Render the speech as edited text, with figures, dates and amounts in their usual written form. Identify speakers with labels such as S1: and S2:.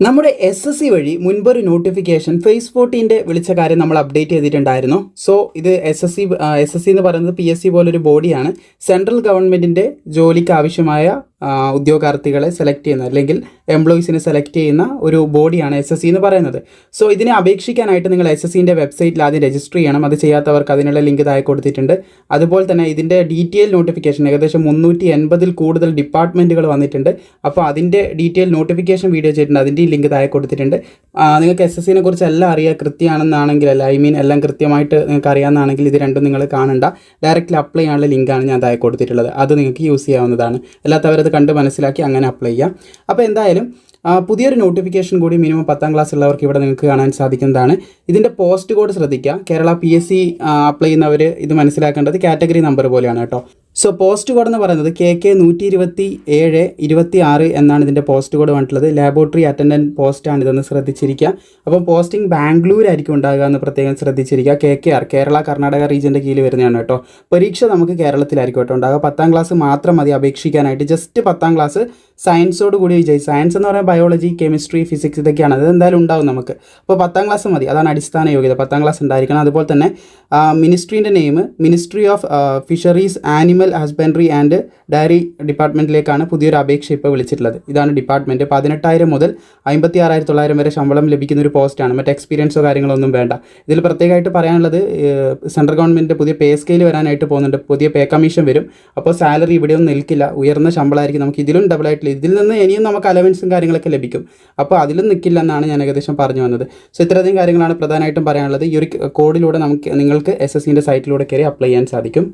S1: നമ്മുടെ SSC വഴി മുൻപൊരു notification face 14 വിളിച്ച കാര്യം നമ്മൾ അപ്ഡേറ്റ് ചെയ്തിട്ടുണ്ടായിരുന്നു. സോ ഇത് SSC എന്ന് പറയുന്നത് PSC പോലൊരു ബോഡിയാണ്. സെൻട്രൽ ഗവൺമെൻറ്റിൻ്റെ ജോലിക്ക് ആവശ്യമായ ഉദ്യോഗാർത്ഥികളെ സെലക്ട് ചെയ്യുന്ന അല്ലെങ്കിൽ എംപ്ലോയീസിനെ സെലക്ട് ചെയ്യുന്ന ഒരു ബോഡിയാണ് SSC എന്ന് പറയുന്നത്. സോ ഇതിനെ അപേക്ഷിക്കാനായിട്ട് നിങ്ങൾ SSCൻ്റെ വെബ്സൈറ്റിൽ ആദ്യം രജിസ്റ്റർ ചെയ്യണം. അത് ചെയ്യാത്തവർക്ക് അതിനുള്ള ലിങ്ക് താഴെ കൊടുത്തിട്ടുണ്ട്. അതുപോലെ തന്നെ ഇതിൻ്റെ ഡീറ്റെയിൽ നോട്ടിഫിക്കേഷൻ ഏകദേശം 380 കൂടുതൽ ഡിപ്പാർട്ട്മെൻറ്റുകൾ വന്നിട്ടുണ്ട്. അപ്പോൾ അതിൻ്റെ ഡീറ്റെയിൽ നോട്ടിഫിക്കേഷൻ വീഡിയോ ചെയ്തിട്ടുണ്ട്. അതിൻ്റെ ലിങ്ക് താഴെ കൊടുത്തിട്ടുണ്ട്. നിങ്ങൾക്ക് SSCനെ കുറിച്ച് എല്ലാം അറിയാം, കൃത്യമാണെന്നാണെങ്കിൽ അല്ല എല്ലാം കൃത്യമായിട്ട് നിങ്ങൾക്ക് അറിയാമെന്നാണെങ്കിൽ ഇത് രണ്ടും നിങ്ങൾ കാണണ്ട. ഡയറക്റ്റ്ലി അപ്ലൈ ചെയ്യാനുള്ള ലിങ്കാണ് ഞാൻ താഴെ കൊടുത്തിട്ടുള്ളത്. അത് നിങ്ങൾക്ക് യൂസ് ചെയ്യാവുന്നതാണ്. അല്ലാത്തവരത് കണ്ട് മനസ്സിലാക്കി അങ്ങനെ അപ്ലൈ ചെയ്യാം. അപ്പോൾ എന്തായാലും പുതിയൊരു നോട്ടിഫിക്കേഷൻ കൂടി മിനിമം 10ാം ക്ലാസ് ഉള്ളവർക്ക് ഇവിടെ നിങ്ങൾക്ക് കാണാൻ സാധിക്കുന്നതാണ്. ഇതിൻ്റെ പോസ്റ്റ് കോഡ് ശ്രദ്ധിക്കുക. കേരള PSC അപ്ലൈ ചെയ്യുന്നവർ ഇത് മനസ്സിലാക്കേണ്ടത് കാറ്റഗറി നമ്പർ പോലെയാണ് കേട്ടോ. സോ പോസ്റ്റ് കോഡ് എന്ന് പറയുന്നത് KK 127-26 എന്നാണ് ഇതിൻ്റെ പോസ്റ്റ് കോഡ് വന്നിട്ടുള്ളത്. ലാബോറട്ടറി അറ്റൻഡൻറ്റ് പോസ്റ്റാണ് ഇതെന്ന് ശ്രദ്ധിച്ചിരിക്കുക. അപ്പം പോസ്റ്റിംഗ് ബാംഗ്ലൂരായിരിക്കും ഉണ്ടാകുക എന്ന് പ്രത്യേകം ശ്രദ്ധിച്ചിരിക്കുക. KKR കേരള കർണാടക റീജിയൻ്റെ കീഴിൽ വരുന്നതാണ് കേട്ടോ. പരീക്ഷ നമുക്ക് കേരളത്തിലായിരിക്കും കേട്ടോ ഉണ്ടാകുക. 10ാം ക്ലാസ് മാത്രം മതി അപേക്ഷിക്കാനായിട്ട്. ജസ്റ്റ് 10ാം ക്ലാസ് സയൻസോട് കൂടി വിജയിച്ചു. സയൻസ് എന്ന് പറയുമ്പോൾ ബയോളജി, കെമിസ്ട്രി, ഫിസിക്സ് ഇതൊക്കെയാണ്. അത് എന്തായാലും ഉണ്ടാവും നമുക്ക്. അപ്പോൾ 10ാം ക്ലാസ് മതി. അതാണ് അടിസ്ഥാന യോഗ്യത. 10ാം ക്ലാസ് ഉണ്ടായിരിക്കണം. അതുപോലെ തന്നെ മിനിസ്ട്രീൻ്റെ name ministry of fisheries, animal husbandry and dairy ഡിപ്പാർട്ട്മെൻറ്റിലേക്കാണ് പുതിയൊരു അപേക്ഷ ഇപ്പോൾ വിളിച്ചിട്ടുള്ളത്. ഇതാണ് ഡിപ്പാർട്ട്മെൻറ്റ്. 18,000 മുതൽ 56,900 വരെ ശമ്പളം ലഭിക്കുന്ന ഒരു പോസ്റ്റാണ്. മറ്റ് എക്സ്പീരിയൻസോ കാര്യങ്ങളൊന്നും വേണ്ട. ഇതിൽ പ്രത്യേകമായിട്ട് പറയാനുള്ളത് സെൻട്രൽ ഗവൺമെൻറ് പുതിയ പേ സ്കെയിൽ വരാനായിട്ട് പോകുന്നുണ്ട്. പുതിയ പേ കമ്മീഷൻ വരും. അപ്പോൾ സാലറി ഇവിടെയൊന്നും നിൽക്കില്ല. ഉയർന്ന ശമ്പളമായിരിക്കും. നമുക്ക് ഇതിലും ഡബിളായിട്ട് ഇതിൽ നിന്ന് ഇനിയും നമുക്ക് അലവൻസും കാര്യങ്ങളൊക്കെ ലഭിക്കും. അപ്പോൾ അതിലും നിൽക്കില്ല എന്നാണ് ഞാൻ ഏകദേശം പറഞ്ഞു വന്നത്. സോ ഇത്രയധികം കാര്യങ്ങളാണ് പ്രധാനമായിട്ടും പറയാനുള്ളത്. ഈ ഒരു കോഡിലൂടെ നിങ്ങൾക്ക് SSCൻ്റെ സൈറ്റിലൂടെ കയറി അപ്ലൈ ചെയ്യാൻ സാധിക്കും.